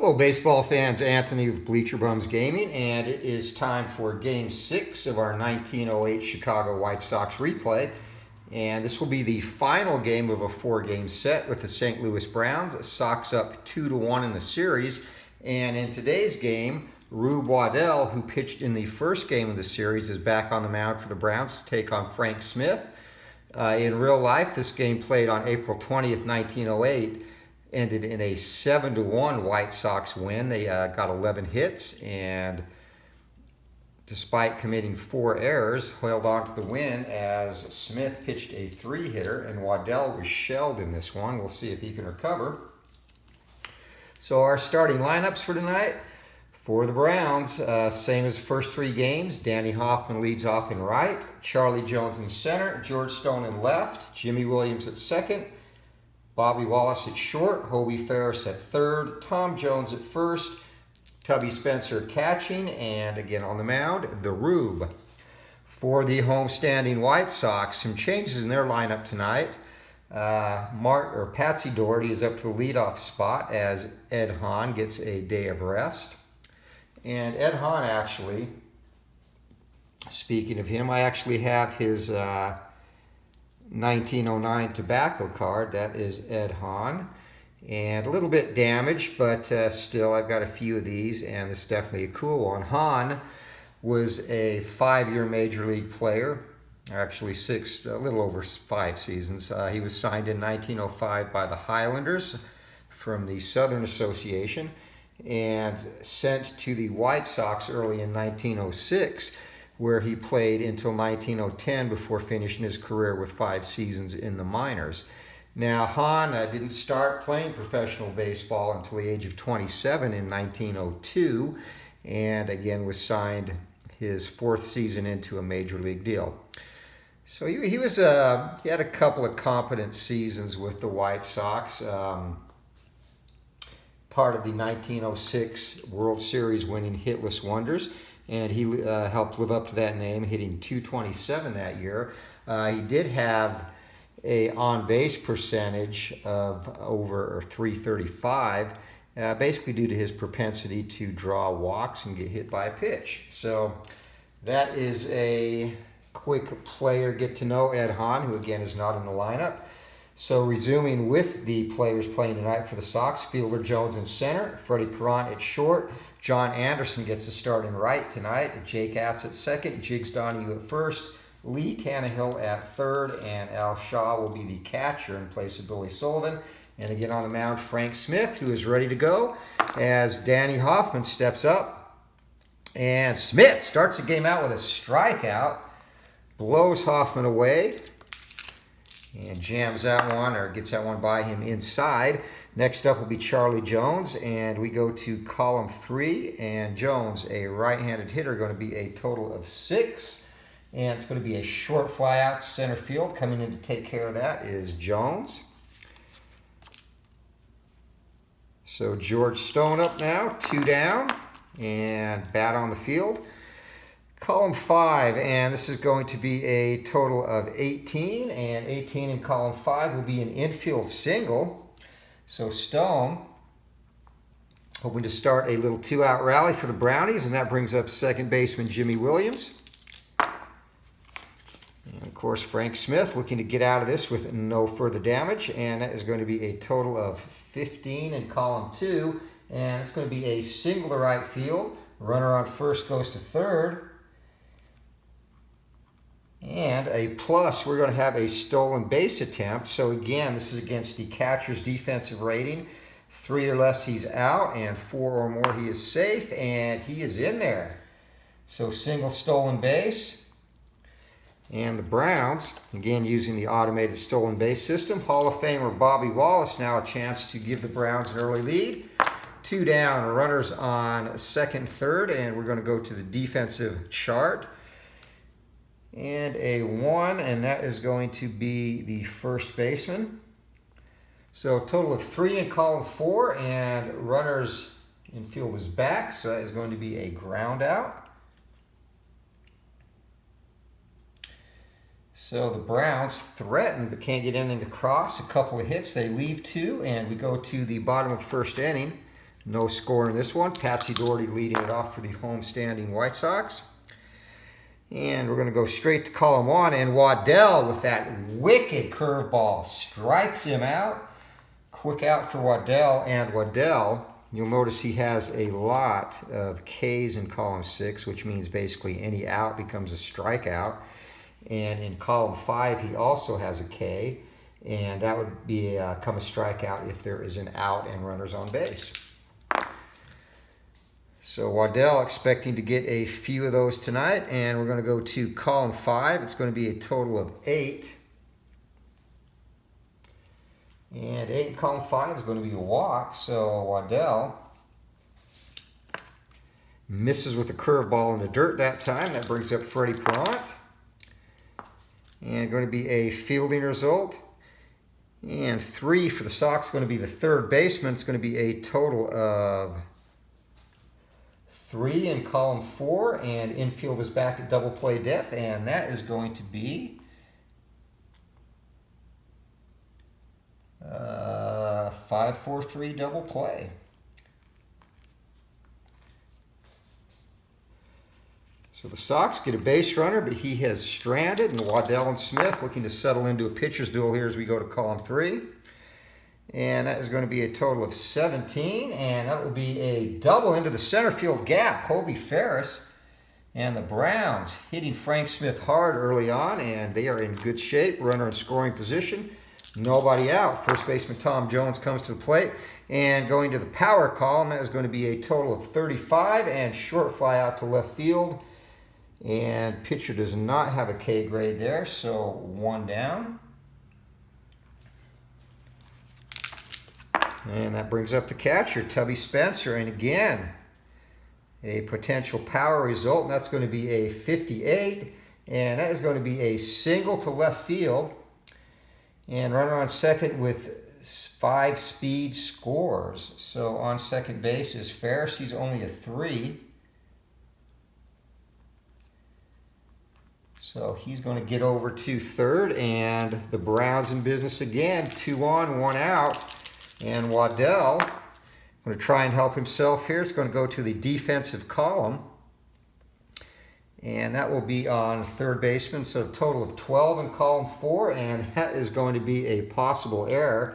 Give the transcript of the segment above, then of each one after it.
Hello, baseball fans. Anthony with Bleacher Bums Gaming, and it is time for Game 6 of our 1908 Chicago White Sox replay. And this will be the final game of a 4-game set with the St. Louis Browns. Sox up 2-1 in the series. And in today's game, Rube Waddell, who pitched in the first game of the series, is back on the mound for the Browns to take on Frank Smith. In real life, this game played on April 20th, 1908. Ended in a 7-1 White Sox win. They got 11 hits, and despite committing 4 errors, held on to the win as Smith pitched a 3-hitter, and Waddell was shelled in this one. We'll see if he can recover. So our starting lineups for tonight for the Browns, same as the first 3 games. Danny Hoffman leads off in right, Charlie Jones in center, George Stone in left, Jimmy Williams at second, Bobby Wallace at short, Hobie Ferris at third, Tom Jones at first, Tubby Spencer catching, and again on the mound, the Rube. For the homestanding White Sox, some changes in their lineup tonight. Patsy Doherty is up to the leadoff spot as Ed Hahn gets a day of rest. And Ed Hahn actually, speaking of him, I actually have his 1909 tobacco card. That is Ed Hahn, and a little bit damaged, but still I've got a few of these, and this is definitely a cool one. Hahn was a 5-year major league player, actually a little over 5 seasons. He was signed in 1905 by the Highlanders from the Southern Association and sent to the White Sox early in 1906, where he played until 1910 before finishing his career with 5 seasons in the minors. Now, Hahn didn't start playing professional baseball until the age of 27 in 1902, and again was signed his 4th season into a major league deal. So he had a couple of competent seasons with the White Sox. Part of the 1906 World Series winning Hitless Wonders, and he helped live up to that name, hitting .227 that year. He did have a on-base percentage of over .335, basically due to his propensity to draw walks and get hit by a pitch. So that is a quick player get to know Ed Hahn, who again is not in the lineup. So resuming with the players playing tonight for the Sox, Fielder Jones in center, Freddie Perron at short, John Anderson gets a start in right tonight, Jake Atz at second, Jiggs Donahue at first, Lee Tannehill at third, and Al Shaw will be the catcher in place of Billy Sullivan. And again on the mound, Frank Smith, who is ready to go as Danny Hoffman steps up. And Smith starts the game out with a strikeout, blows Hoffman away, and jams that one, or gets that one by him inside. Next up will be Charlie Jones, and we go to column 3, and Jones, a right-handed hitter, going to be a total of 6, and it's going to be a short fly out to center field. Coming in to take care of that is Jones. So George Stone up now, 2 down, and bat on the field. Column 5, and this is going to be a total of 18, and 18 in column 5 will be an infield single. So Stone hoping to start a little 2-out rally for the Brownies, and that brings up second baseman Jimmy Williams. And of course Frank Smith looking to get out of this with no further damage, and that is going to be a total of 15 in column 2, and it's going to be a single to right field. Runner on first goes to third. And a plus, we're going to have a stolen base attempt. So again, this is against the catcher's defensive rating. 3 or less, he's out, and 4 or more, he is safe, and he is in there. So single stolen base. And the Browns, again using the automated stolen base system. Hall of Famer Bobby Wallace now a chance to give the Browns an early lead. 2 down, runners on second, third, and we're going to go to the defensive chart. And a 1, and that is going to be the first baseman. So a total of 3 in column 4, and runners in field is back, so that is going to be a ground out. So the Browns threaten but can't get anything across. A couple of hits, they leave 2, and we go to the bottom of the first inning. No score in this one. Patsy Doherty leading it off for the homestanding White Sox. And we're going to go straight to column 1. And Waddell with that wicked curveball strikes him out. Quick out for Waddell. And Waddell, you'll notice he has a lot of Ks in column 6, which means basically any out becomes a strikeout. And in column 5, he also has a K. And that would become a strikeout if there is an out and runners on base. So Waddell expecting to get a few of those tonight, and we're going to go to column 5. It's going to be a total of 8. And 8 in column 5 is going to be a walk, so Waddell misses with a curveball in the dirt that time. That brings up Freddie Perrant. And going to be a fielding result. And 3 for the Sox, going to be the third baseman. It's going to be a total of 3 in column 4, and infield is back at double play depth, and that is going to be 5-4-3 double play. So the Sox get a base runner, but he has stranded, and Waddell and Smith looking to settle into a pitcher's duel here as we go to column 3. And that is going to be a total of 17, and that will be a double into the center field gap. Hobie Ferris and the Browns hitting Frank Smith hard early on, and they are in good shape. Runner in scoring position. Nobody out. First baseman Tom Jones comes to the plate, and going to the power column, that is going to be a total of 35, and short fly out to left field. And pitcher does not have a K grade there, so 1 down. And that brings up the catcher, Tubby Spencer. And again, a potential power result, and that's going to be a 58. And that is going to be a single to left field. And runner on second with 5 speed scores. So on second base is Ferris. He's only a 3. So he's going to get over to third. And the Browns in business again. 2 on, 1 out. And Waddell going to try and help himself here. It's going to go to the defensive column. And that will be on third baseman. So a total of 12 in column 4. And that is going to be a possible error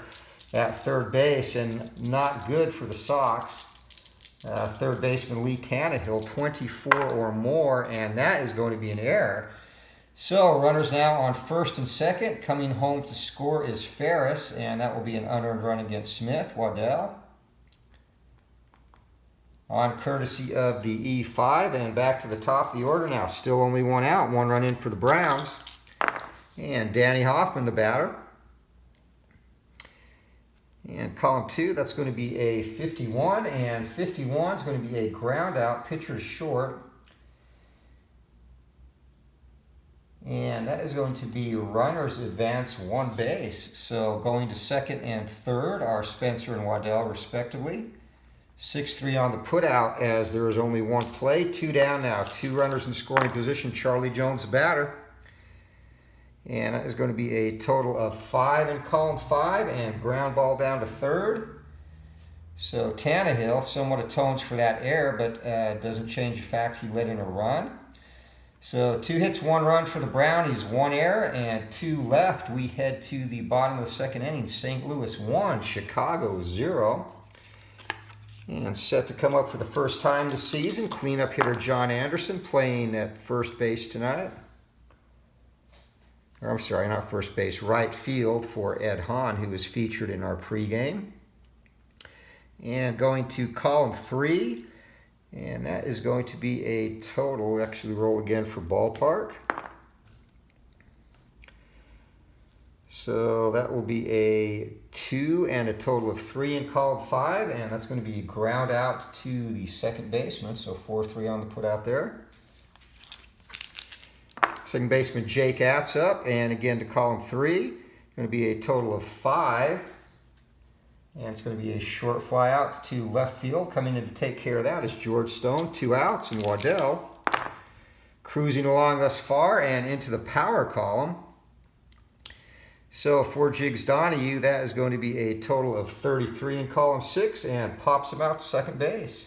at third base. And not good for the Sox. Third baseman Lee Tannehill, 24 or more. And that is going to be an error. So runners now on first and second. Coming home to score is Ferris, and that will be an unearned run against Smith. Waddell on courtesy of the E5, and back to the top of the order now. Still only 1 out, 1 run in for the Browns. And Danny Hoffman, the batter. And column 2, that's going to be a 51, and 51 is going to be a ground out. Pitcher short. And that is going to be runners advance 1 base. So going to second and third are Spencer and Waddell respectively. 6-3 on the putout as there is only 1 play. 2 down now. 2 runners in scoring position. Charlie Jones, the batter. And that is going to be a total of 5 in column 5 and ground ball down to third. So Tannehill somewhat atones for that error, but doesn't change the fact he let in a run. So 2 hits, 1 run for the Brownies, 1 error, and 2 left. We head to the bottom of the second inning. St. Louis 1, Chicago 0. And set to come up for the first time this season, cleanup hitter John Anderson playing at first base tonight. Or I'm sorry, not first base, right field for Ed Hahn, who was featured in our pregame. And going to column 3. And that is going to be a total, actually roll again for ballpark. So that will be a 2 and a total of 3 in column 5. And that's going to be ground out to the second baseman. So 4-3 on the put out there. Second baseman Jake Atz up. And again to column 3. Going to be a total of 5. And it's going to be a short fly out to left field. Coming in to take care of that is George Stone. 2 outs, and Waddell cruising along thus far and into the power column. So for Jigs Donahue, that is going to be a total of 33 in column 6 and pops him out to second base.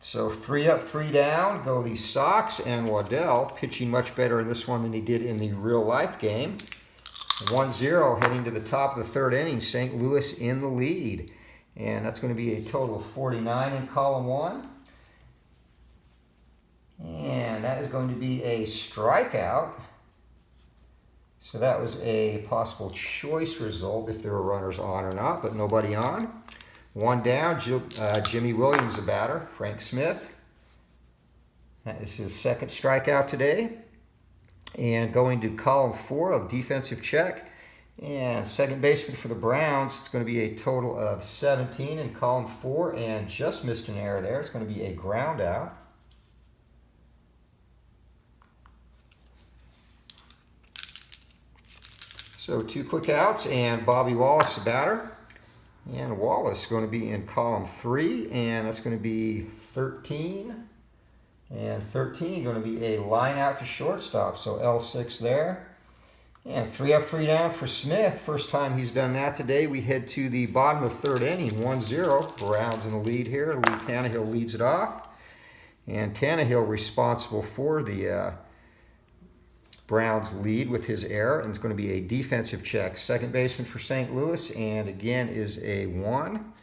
So 3 up, 3 down go the Sox, and Waddell pitching much better in this one than he did in the real life game. 1-0 heading to the top of the third inning. St. Louis in the lead. And that's going to be a total of 49 in column 1. And that is going to be a strikeout. So that was a possible choice result if there were runners on or not, but nobody on. 1 down, Jimmy Williams, the batter. Frank Smith. That is his second strikeout today. And going to column 4, a defensive check. And second baseman for the Browns, it's going to be a total of 17 in column 4, and just missed an error there. It's going to be a ground out. So 2 quick outs, and Bobby Wallace, the batter. And Wallace going to be in column 3, and that's going to be 13. And 13 going to be a line out to shortstop, so L6 there. And 3 up, 3 down for Smith. First time he's done that today. We head to the bottom of third inning, 1-0. Browns in the lead here. Lee Tannehill leads it off. And Tannehill responsible for the Browns lead with his error, and it's going to be a defensive check. Second baseman for St. Louis, and again is a 1.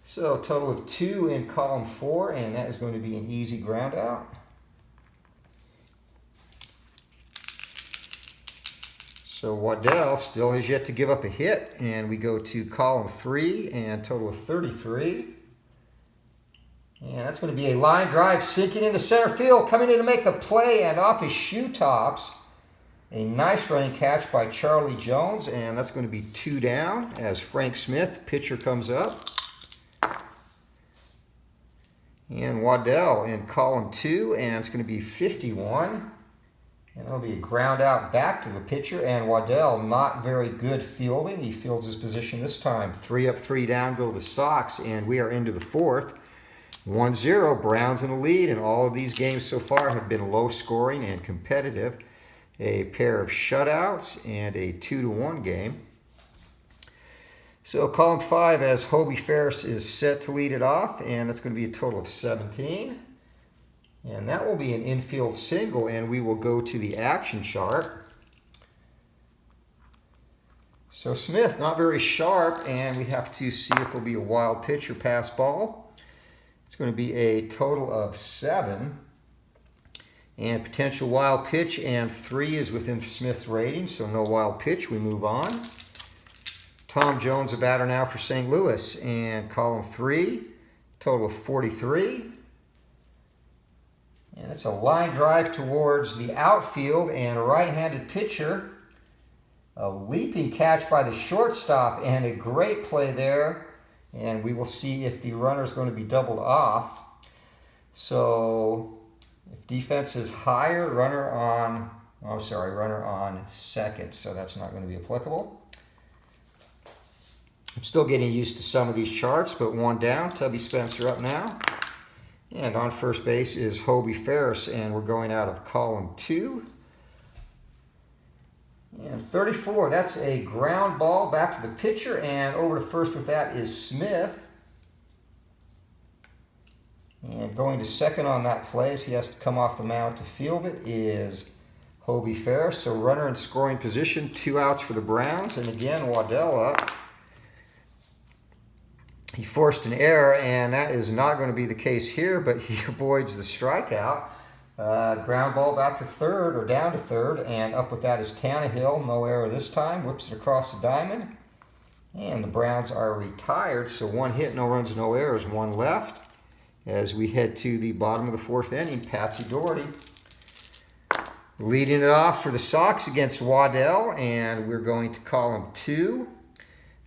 So a total of 2 in column 4, and that is going to be an easy ground out. So Waddell still has yet to give up a hit, and we go to column 3, and total of 33. And that's going to be a line drive sinking into center field, coming in to make the play, and off his shoe tops. A nice running catch by Charlie Jones, and that's going to be 2 down as Frank Smith, pitcher, comes up. And Waddell in column 2, and it's going to be 51. And it'll be a ground out back to the pitcher, and Waddell not very good fielding. He fields his position this time. 3 up, 3 down go the Sox, and we are into the 4th. 1-0, Browns in the lead, and all of these games so far have been low scoring and competitive. A pair of shutouts and a 2-1 game. So column 5 as Hobie Ferris is set to lead it off, and that's going to be a total of 17. And that will be an infield single, and we will go to the action chart. So Smith, not very sharp, and we have to see if there'll be a wild pitch or pass ball. It's going to be a total of 7. And potential wild pitch, and 3 is within Smith's rating, so no wild pitch. We move on. Tom Jones, a batter now for St. Louis, and column 3, total of 43. And it's a line drive towards the outfield, and a right-handed pitcher. A leaping catch by the shortstop, and a great play there. And we will see if the runner is going to be doubled off. So if defense is higher, runner on second, so that's not going to be applicable. I'm still getting used to some of these charts, but 1 down, Tubby Spencer up now. And on first base is Hobie Ferris, and we're going out of column 2. And 34, that's a ground ball back to the pitcher, and over to first with that is Smith. And going to second on that play as he has to come off the mound to field it is Hobie Ferris. So runner in scoring position, 2 outs for the Browns, and again Waddell up. He forced an error, and that is not going to be the case here, but he avoids the strikeout. Ground ball back to third, or down to third, and up with that is Tannehill. No error this time. Whips it across the diamond. And the Browns are retired, so 1 hit, no runs, no errors, 1 left. As we head to the bottom of the 4th inning, Patsy Doherty leading it off for the Sox against Waddell, and we're going to column 2.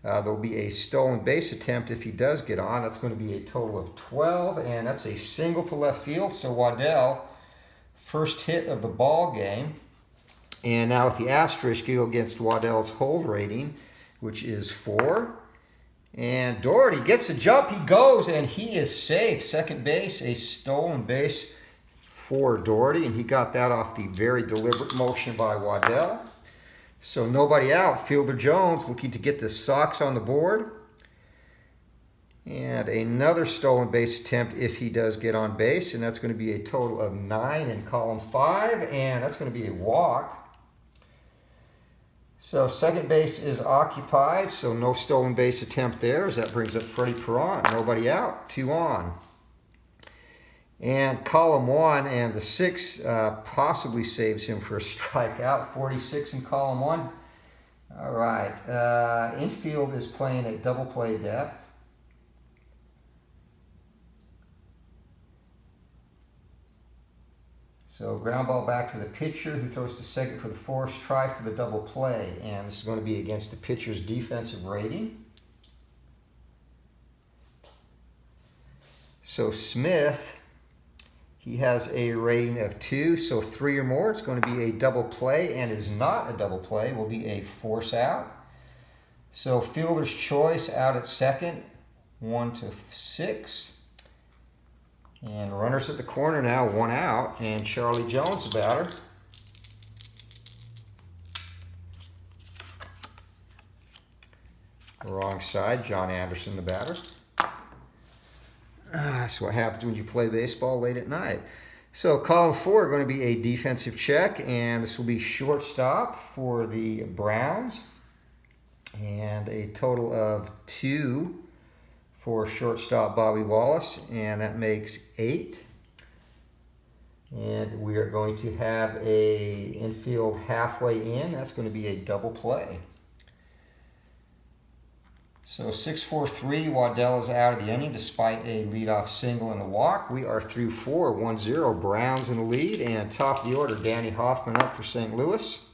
There'll be a stolen base attempt if he does get on. That's going to be a total of 12, and that's a single to left field. So Waddell, first hit of the ball game. And now with the asterisk, you go against Waddell's hold rating, which is 4. And Doherty gets a jump. He goes, and he is safe. Second base, a stolen base for Doherty, and he got that off the very deliberate motion by Waddell. So nobody out. Fielder Jones looking to get the Sox on the board. And another stolen base attempt if he does get on base. And that's going to be a total of 9 in column 5. And that's going to be a walk. So second base is occupied. So no stolen base attempt there. As that brings up Freddie Perrant. Nobody out. 2 on. And column 1 and the 6 possibly saves him for a strikeout. 46 in column 1. All right. Infield is playing at double play depth. So ground ball back to the pitcher, who throws to second for the forced try for the double play. And this is going to be against the pitcher's defensive rating. So Smith, he has a rating of 2, so 3 or more. It's going to be a double play, and is not a double play. Will be a force out. So fielder's choice out at second, 1 to 6. And runners at the corner now, 1 out. And Charlie Jones, the batter. Wrong side, John Anderson, the batter. That's what happens when you play baseball late at night. So column 4 going to be a defensive check, and this will be shortstop for the Browns. And a total of 2 for shortstop Bobby Wallace, and that makes 8. And we are going to have a infield halfway in. That's going to be a double play. So 6-4-3, Waddell is out of the inning despite a leadoff single and a walk. We are through 4, 1-0. Browns in the lead, and top of the order, Danny Hoffman up for St. Louis.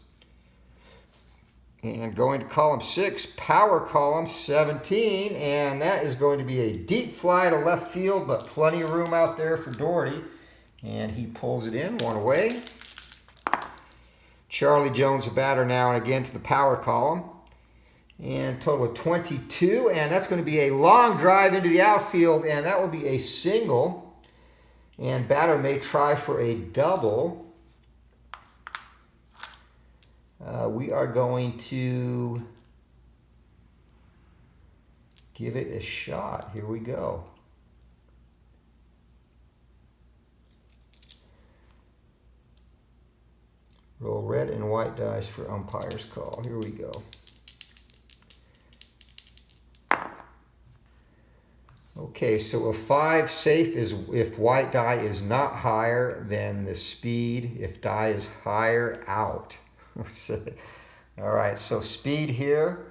And going to column 6, power column 17, and that is going to be a deep fly to left field, but plenty of room out there for Doherty. And he pulls it in, 1 away. Charlie Jones, the batter now, and again to the power column. And total of 22, and that's going to be a long drive into the outfield, and that will be a single. And batter may try for a double. We are going to give it a shot. Here we go. Roll red and white dice for umpire's call. Here we go. Okay, so a 5 safe is if white die is not higher than the speed. If die is higher, out. All right, so speed here.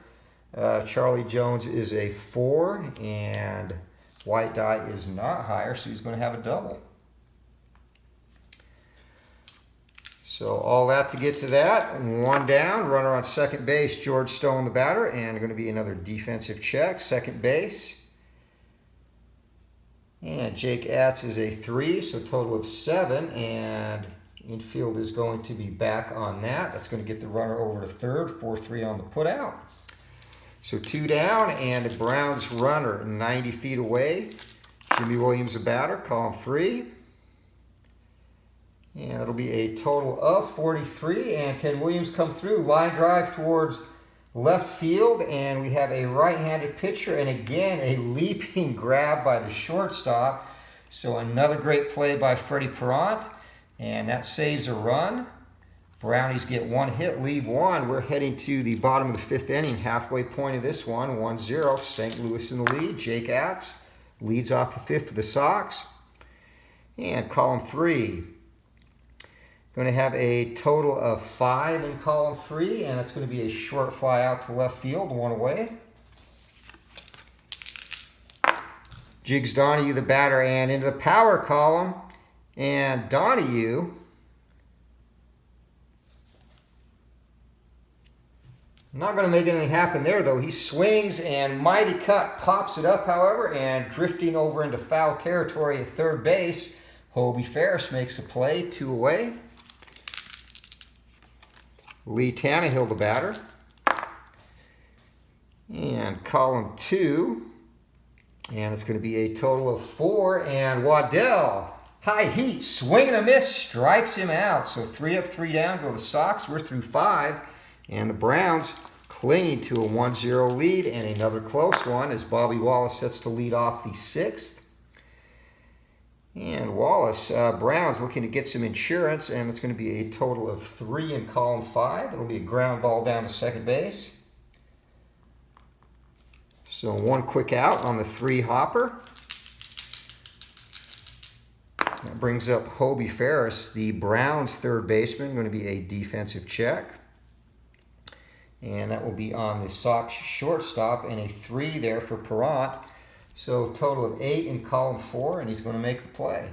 Charlie Jones is a 4, and white die is not higher, so he's going to have a double. So all that to get to that. 1 down, runner on second base, George Stone, the batter, and going to be another defensive check, second base. And Jake Atz is a 3, so total of 7, and infield is going to be back on that. That's going to get the runner over to third, 4-3 on the putout. So 2 down, and the Browns runner 90 feet away. Jimmy Williams, a batter, column 3. And it'll be a total of 43, and can Williams come through? Line drive towards left field, and we have a right-handed pitcher, and again a leaping grab by the shortstop. So another great play by Freddie Perrant, and that saves a run. Brownies get 1 hit, leave 1. We're heading to the bottom of the 5th inning, halfway point of this one, 1-0. St. Louis in the lead. Jake Atz leads off the 5th for the Sox. And column 3. Going to have a total of 5 in column 3, and it's going to be a short fly out to left field, 1 away. Jiggs Donahue, the batter, and into the power column. And Donahue, not going to make anything happen there, though. He swings, and Mighty Cut pops it up, however, and drifting over into foul territory at third base, Hobie Ferris makes a play, 2 away. Lee Tannehill, the batter. And column 2. And it's going to be a total of 4. And Waddell, high heat, swing and a miss, strikes him out. So 3 up, 3 down, go the Sox. We're through 5. And the Browns clinging to a 1-0 lead, and another close one as Bobby Wallace sets to lead off the 6th. And Wallace, Browns looking to get some insurance, and it's going to be a total of 3 in column 5. It'll be a ground ball down to second base. So 1 quick out on the 3 hopper. That brings up Hobie Ferris, the Browns third baseman, going to be a defensive check. And that will be on the Sox shortstop, and a 3 there for Perrant. So total of 8 in column 4, and he's going to make the play.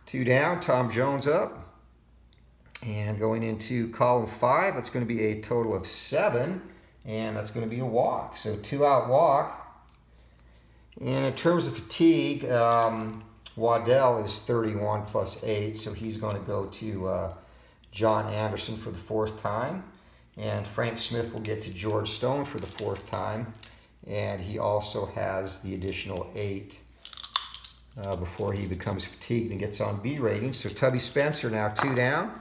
2 down, Tom Jones up. And going into column 5, that's going to be a total of 7, and that's going to be a walk. So 2-out walk. And in terms of fatigue, Waddell is 31 plus 8, so he's going to go to John Anderson for the 4th time. And Frank Smith will get to George Stone for the 4th time. And he also has the additional 8 before he becomes fatigued and gets on B rating. So Tubby Spencer now 2 down.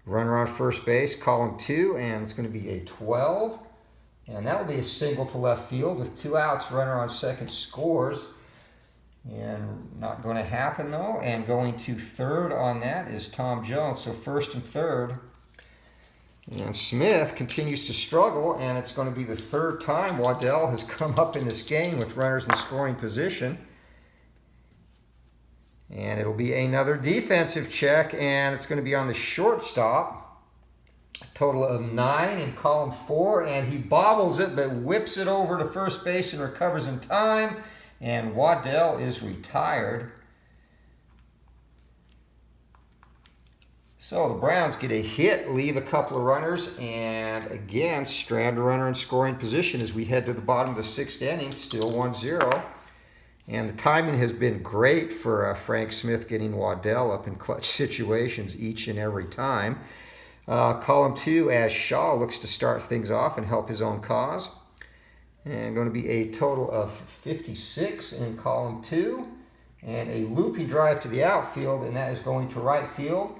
Runner on first base, column 2, and it's going to be a 12. And that will be a single to left field with 2 outs. Runner on second scores. And not going to happen though. And going to third on that is Tom Jones. So first and third. And Smith continues to struggle, and it's going to be the 3rd time Waddell has come up in this game with runners in scoring position. And it'll be another defensive check, and it's going to be on the shortstop. A total of 9 in column 4, and he bobbles it but whips it over to first base and recovers in time. And Waddell is retired. So the Browns get a hit, leave a couple of runners, and again, strand a runner in scoring position as we head to the bottom of the 6th inning, still 1-0. And the timing has been great for Frank Smith getting Waddell up in clutch situations each and every time. Column 2, as Shaw looks to start things off and help his own cause. And going to be a total of 56 in column 2. And a loopy drive to the outfield, and that is going to right field.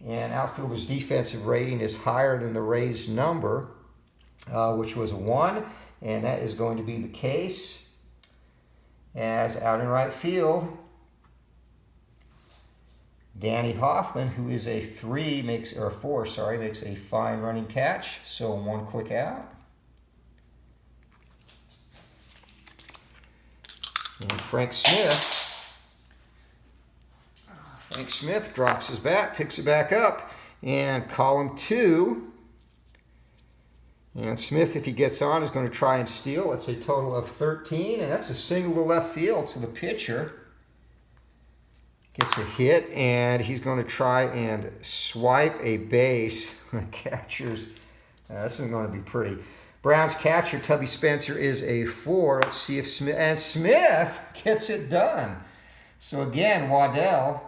And outfielder's defensive rating is higher than the Rays' number, which was a 1. And that is going to be the case as out in right field, Danny Hoffman, who is a 4, makes a fine running catch. So 1 quick out. And Frank Smith drops his bat, picks it back up, and column 2. And Smith, if he gets on, is going to try and steal. It's a total of 13, and that's a single to left field. So the pitcher gets a hit, and he's going to try and swipe a base. Catchers, this is going to be pretty. Browns catcher Tubby Spencer is a 4. Let's see if Smith gets it done. So again, Waddell.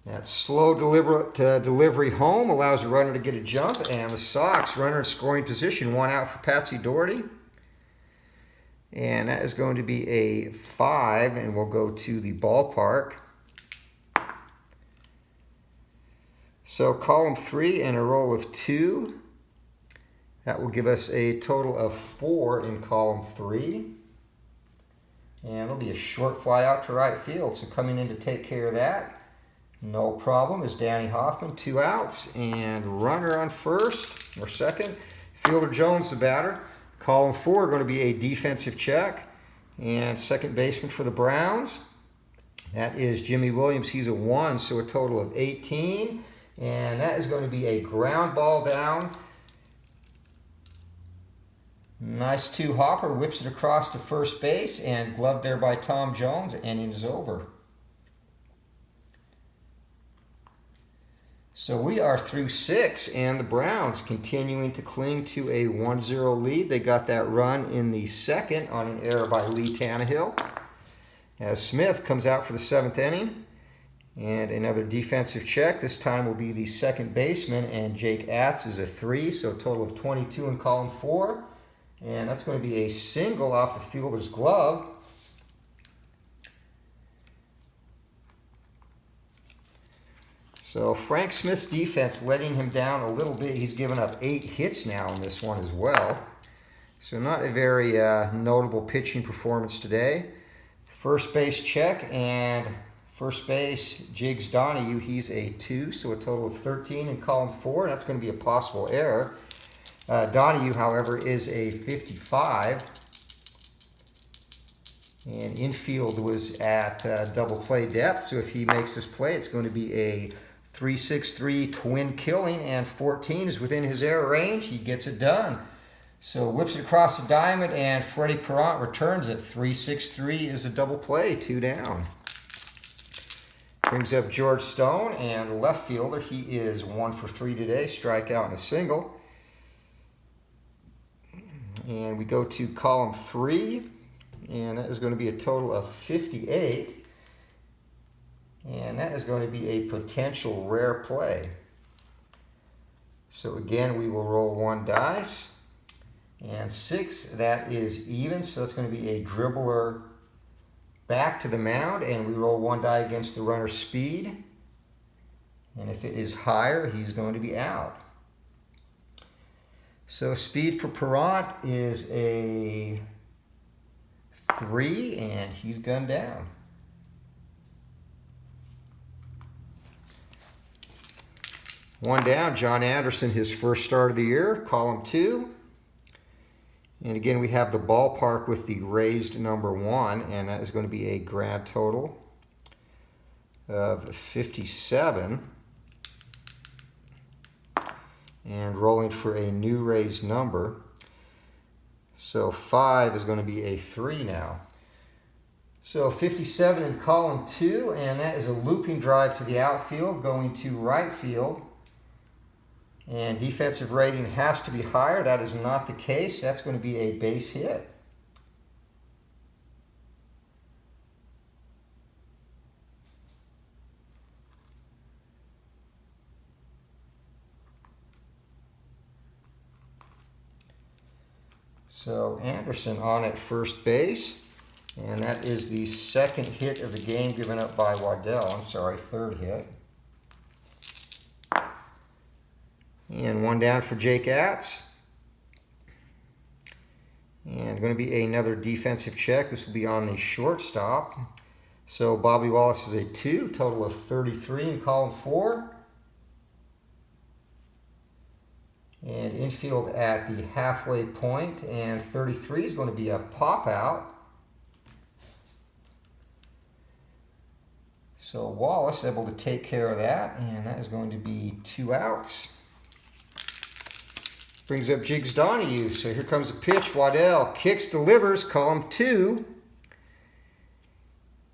That slow delivery home allows the runner to get a jump, and the Sox runner in scoring position, 1 out for Patsy Doherty. And that is going to be a 5, and we'll go to the ballpark. So column 3 and a roll of 2. That will give us a total of 4 in column 3. And it'll be a short fly out to right field. So coming in to take care of that, no problem, is Danny Hoffman, 2 outs, and runner on first or second. Fielder Jones, the batter. Column 4 going to be a defensive check, and second baseman for the Browns. That is Jimmy Williams. He's a 1, so a total of 18, and that is going to be a ground ball down. Nice 2 hopper, whips it across to first base, and gloved there by Tom Jones. Inning is over. So we are through 6, and the Browns continuing to cling to a 1-0 lead. They got that run in the 2nd on an error by Lee Tannehill. As Smith comes out for the 7th inning, and another defensive check. This time will be the second baseman, and Jake Atz is a 3, so a total of 22 in column 4. And that's going to be a single off the fielder's glove. So Frank Smith's defense letting him down a little bit. He's given up 8 hits now in this one as well. So not a very notable pitching performance today. First base check, and first base, Jiggs Donahue, he's a 2, so a total of 13 in column 4. That's going to be a possible error. Donahue, however, is a 55. And infield was at double play depth, so if he makes this play, it's going to be a 3-6-3 twin killing, and 14 is within his error range. He gets it done. So whips it across the diamond, and Freddie Perrant returns it. 3-6-3 is a double play, 2 down. Brings up George Stone, and left fielder. He is 1 for 3 today, strikeout and a single. And we go to column 3, and that is going to be a total of 58. And that is going to be a potential rare play. So again, we will roll 1 dice. And 6, that is even, so it's going to be a dribbler back to the mound, and we roll 1 die against the runner's speed. And if it is higher, he's going to be out. So speed for Perrant is a 3, and he's gunned down. One down, John Anderson, his first start of the year, column 2. And again, we have the ballpark with the raised number 1, and that is going to be a grand total of 57. And rolling for a new raised number. So 5 is going to be a 3 now. So 57 in column 2, and that is a looping drive to the outfield going to right field. And defensive rating has to be higher. That is not the case. That's going to be a base hit. So Anderson on at first base. And that is the second hit of the game given up by Waddell. I'm sorry, third hit. And 1 down for Jake Atz. And going to be another defensive check. This will be on the shortstop. So Bobby Wallace is a 2, total of 33 in column 4. And infield at the halfway point, and 33 is going to be a pop out. So Wallace able to take care of that, and that is going to be 2 outs. Brings up Jiggs Donahue. So here comes a pitch. Waddell kicks, delivers, column 2.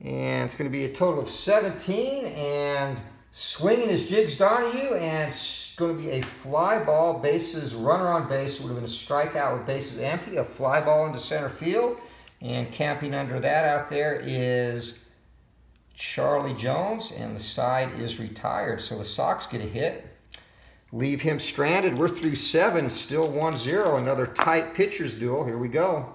And it's going to be a total of 17. And swinging is Jiggs Donahue. And it's going to be a fly ball. Bases, runner on base. Would have been a strikeout with bases empty. A fly ball into center field. And camping under that out there is Charlie Jones. And the side is retired. So the Sox get a hit. Leave him stranded. We're through 7, still 1-0. Another tight pitcher's duel. Here we go.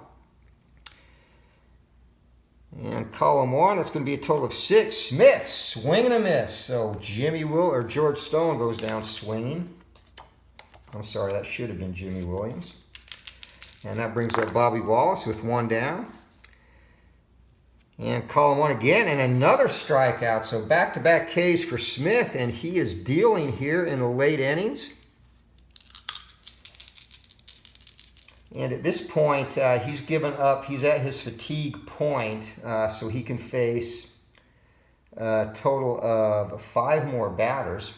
And column 1, it's going to be a total of 6. Smith, swing and a miss. So George Stone goes down swinging. I'm sorry, that should have been Jimmy Williams. And that brings up Bobby Wallace with 1 down. And column 1 again, and another strikeout. So back-to-back Ks for Smith, and he is dealing here in the late innings. And at this point, he's given up. He's at his fatigue point, so he can face a total of 5 more batters.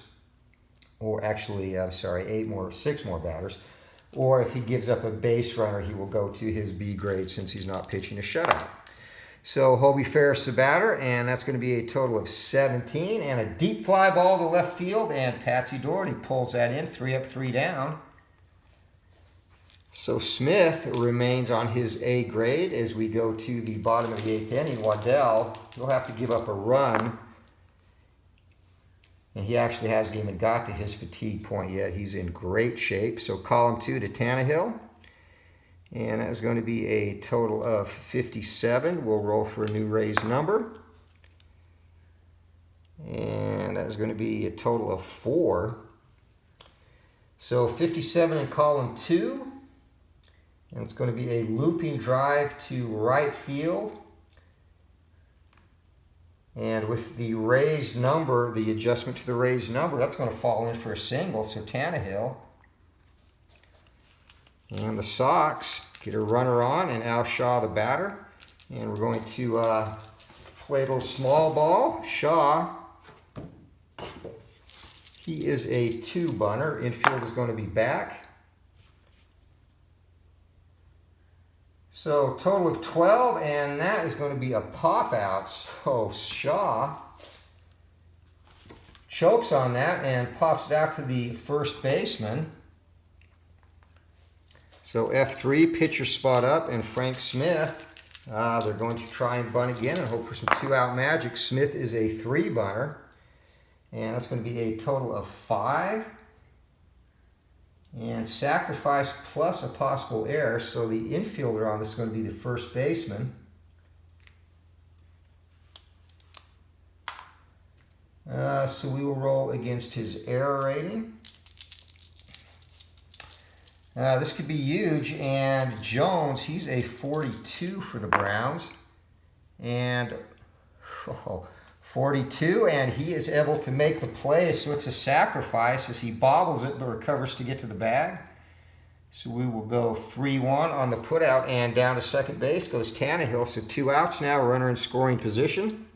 Or actually, I'm sorry, 6 more batters. Or if he gives up a base runner, he will go to his B grade since he's not pitching a shutout. So Hobie Ferris the batter, and that's going to be a total of 17. And a deep fly ball to left field, and Patsy Doherty pulls that in, 3 up, 3 down. So Smith remains on his A grade as we go to the bottom of the 8th inning. Waddell will have to give up a run. And he actually hasn't even got to his fatigue point yet. He's in great shape. So column 2 to Tannehill. And that's going to be a total of 57. We'll roll for a new raised number. And that is going to be a total of 4. So 57 in column 2. And it's going to be a looping drive to right field. And with the raised number, the adjustment to the raised number, that's going to fall in for a single. So Tannehill. And the Sox get a runner on, and Al Shaw the batter. And we're going to play a little small ball. Shaw, he is a 2-bunter. Infield is going to be back. So total of 12, and that is going to be a pop out. So Shaw chokes on that and pops it out to the first baseman. So F3, pitcher spot up, and Frank Smith, they're going to try and bunt again and hope for some 2-out magic. Smith is a 3-bunter, and that's going to be a total of 5. And sacrifice plus a possible error, so the infielder on this is going to be the first baseman. So we will roll against his error rating. This could be huge, and Jones, he's a 42 for the Browns. And 42, and he is able to make the play, so it's a sacrifice as he bobbles it but recovers to get to the bag. So we will go 3-1 on the putout, and down to second base goes Tannehill. So 2 outs now, runner in scoring position.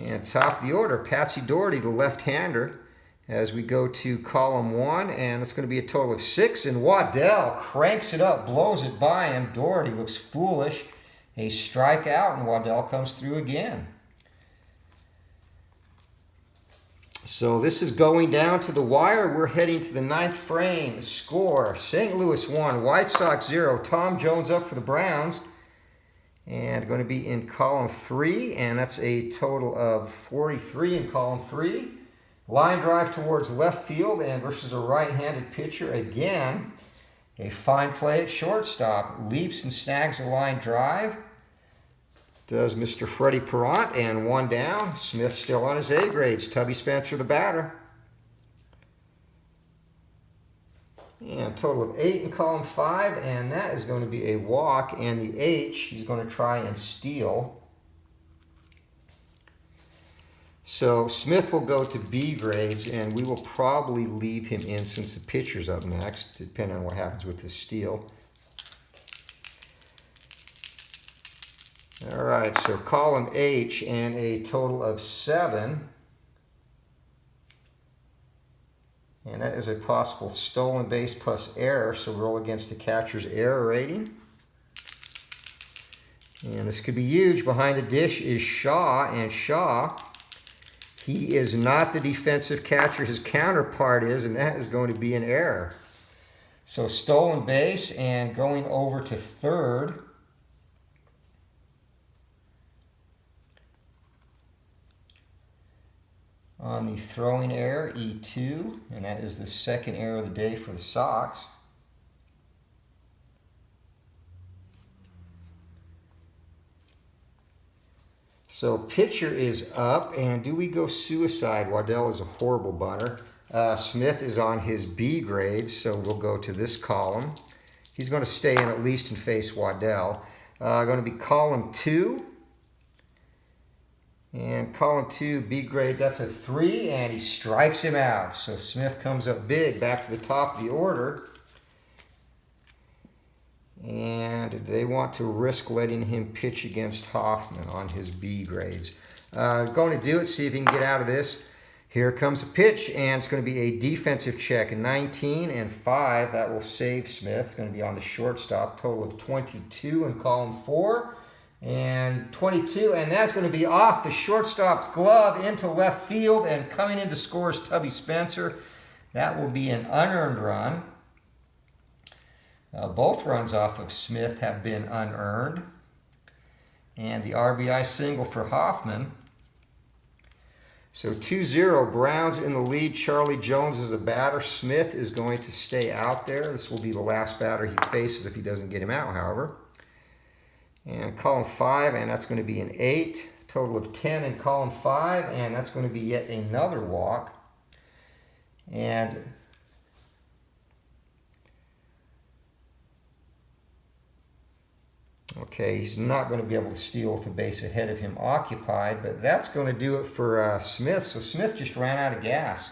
And top of the order, Patsy Doherty, the left-hander, as we go to column 1, and it's going to be a total of 6. And Waddell cranks it up, blows it by him. Doherty looks foolish. A strikeout, and Waddell comes through again. So this is going down to the wire. We're heading to the 9th frame. Score, St. Louis 1, White Sox 0. Tom Jones up for the Browns. And going to be in column 3, and that's a total of 43 in column 3. Line drive towards left field, and versus a right-handed pitcher again. A fine play at shortstop. Leaps and snags a line drive. Does Mr. Freddie Perrant, and 1 down. Smith still on his A grades. Tubby Spencer the batter. And a total of 8 in column 5, and that is going to be a walk. And the H, he's going to try and steal. So Smith will go to B grades, and we will probably leave him in since the pitcher's up next, depending on what happens with the steal. All right, so column H, and a total of 7. And that is a possible stolen base plus error, so roll against the catcher's error rating. And this could be huge. Behind the dish is Shaw, and Shaw, he is not the defensive catcher his counterpart is, and that is going to be an error. So stolen base, and going over to third. On the throwing error, E2, and that is the second error of the day for the Sox. So pitcher is up, and do we go suicide? Waddell is a horrible bunter. Smith is on his B grade, so we'll go to this column. He's going to stay in at least and face Waddell. Going to be column 2. And column 2, B grades, that's a 3, and he strikes him out. So Smith comes up big, back to the top of the order. And they want to risk letting him pitch against Hoffman on his B grades. Going to do it, see if he can get out of this. Here comes a pitch, and it's going to be a defensive check. 19 and 5, that will save Smith. It's going to be on the shortstop, total of 22 in column 4. And 22, and that's going to be off the shortstop's glove into left field, and coming in to score is Tubby Spencer. That will be an unearned run. Both runs off of Smith have been unearned. And the RBI single for Hoffman. So 2-0, Browns in the lead. Charlie Jones is a batter. Smith is going to stay out there. This will be the last batter he faces if he doesn't get him out, however. And column 5, and that's going to be an 8. Total of 10 in column 5, and that's going to be yet another walk. And okay, he's not going to be able to steal with the base ahead of him occupied, but that's going to do it for Smith. So Smith just ran out of gas.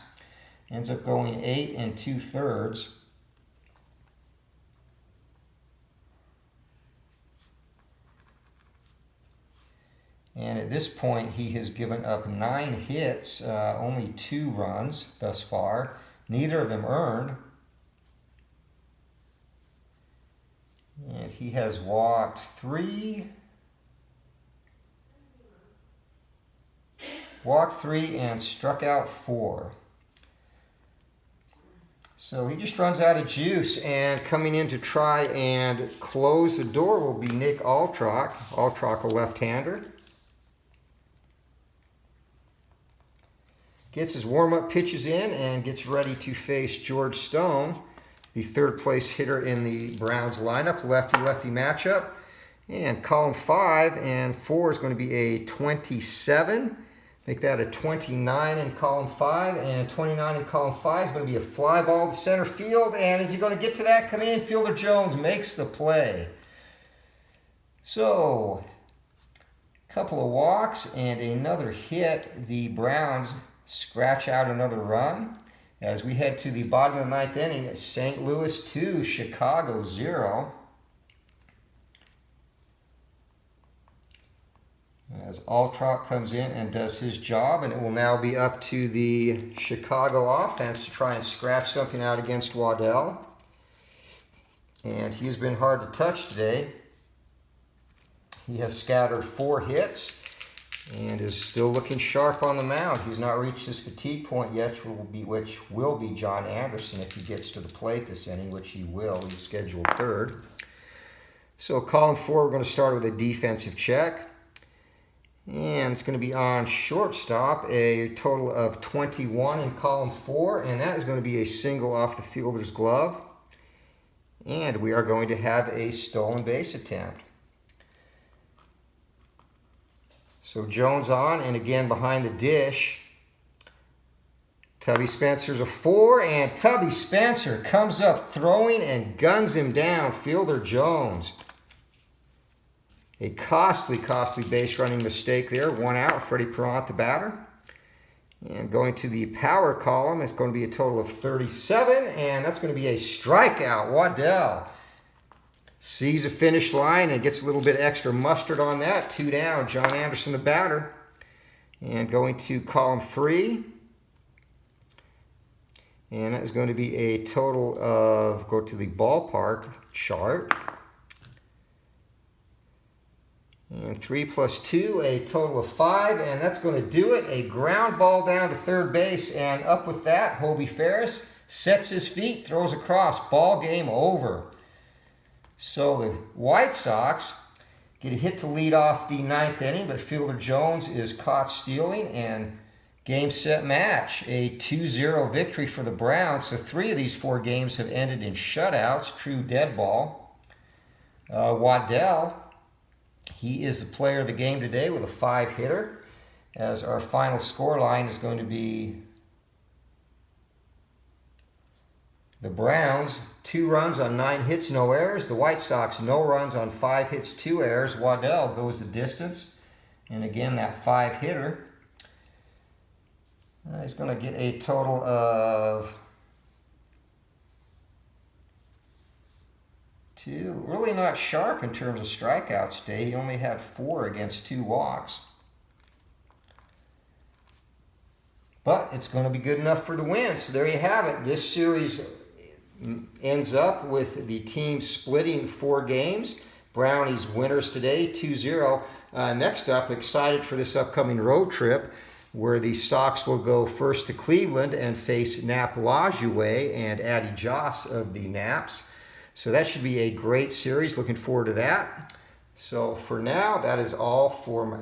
Ends up going 8 2/3. And at this point, he has given up 9 hits, only 2 runs thus far. Neither of them earned. And he has walked 3. Walked 3 and struck out 4. So he just runs out of juice, and coming in to try and close the door will be Nick Altrock. Altrock, a left-hander. Gets his warm-up pitches in and gets ready to face George Stone, the third-place hitter in the Browns lineup, lefty-lefty matchup. And column 5 and 4 is going to be a 27. Make that a 29 in column 5, and 29 in column 5 is going to be a fly ball to center field. And is he going to get to that? Coming in, Fielder Jones makes the play. So, a couple of walks and another hit. The Browns scratch out another run as we head to the bottom of the 9th inning. St. Louis 2, Chicago 0. As Altrock comes in and does his job, and it will now be up to the Chicago offense to try and scratch something out against Waddell. And he's been hard to touch today. He has scattered 4 hits and is still looking sharp on the mound. He's not reached his fatigue point yet, which will be John Anderson if he gets to the plate this inning, which he will. He's scheduled 3rd. So column 4, we're going to start with a defensive check. And it's going to be on shortstop, a total of 21 in column 4, and that is going to be a single off the fielder's glove. And we are going to have a stolen base attempt. So Jones on, and again behind the dish. Tubby Spencer's a 4, and Tubby Spencer comes up throwing and guns him down. Fielder Jones. A costly base running mistake there. 1 out, Freddie Perrant, the batter. And going to the power column, it's going to be a total of 37, and that's going to be a strikeout. Waddell sees the finish line and gets a little bit extra mustard on that. 2 down, John Anderson, the batter. And going to column 3, and that is going to be a total of, go to the ballpark chart. And 3 plus 2, a total of 5, and that's going to do it. A ground ball down to third base, and up with that, Hobie Ferris sets his feet, throws across. Ball game over. So the White Sox get a hit to lead off the 9th inning, but Fielder Jones is caught stealing, and game, set, match. A 2-0 victory for the Browns. So 3 of these 4 games have ended in shutouts, true dead ball. Waddell, he is the player of the game today with a 5-hitter, as our final score line is going to be the Browns, 2 runs on 9 hits, no errors. The White Sox, no runs on 5 hits, 2 errors. Waddell goes the distance. And again, that 5-hitter. He's going to get a total of 2. Really not sharp in terms of strikeouts today. He only had 4 against 2 walks. But it's going to be good enough for the win. So there you have it. This series ends up with the team splitting 4 games. Brownies winners today, 2-0. Next up, excited for this upcoming road trip where the Sox will go first to Cleveland and face Nap Lajoie and Addie Joss of the Naps. So that should be a great series. Looking forward to that. So for now, that is all for my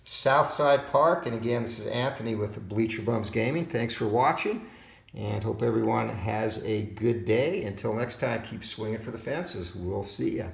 Southside Park. And again, this is Anthony with Bleacher Bums Gaming. Thanks for watching, and hope everyone has a good day. Until next time, keep swinging for the fences. We'll see ya.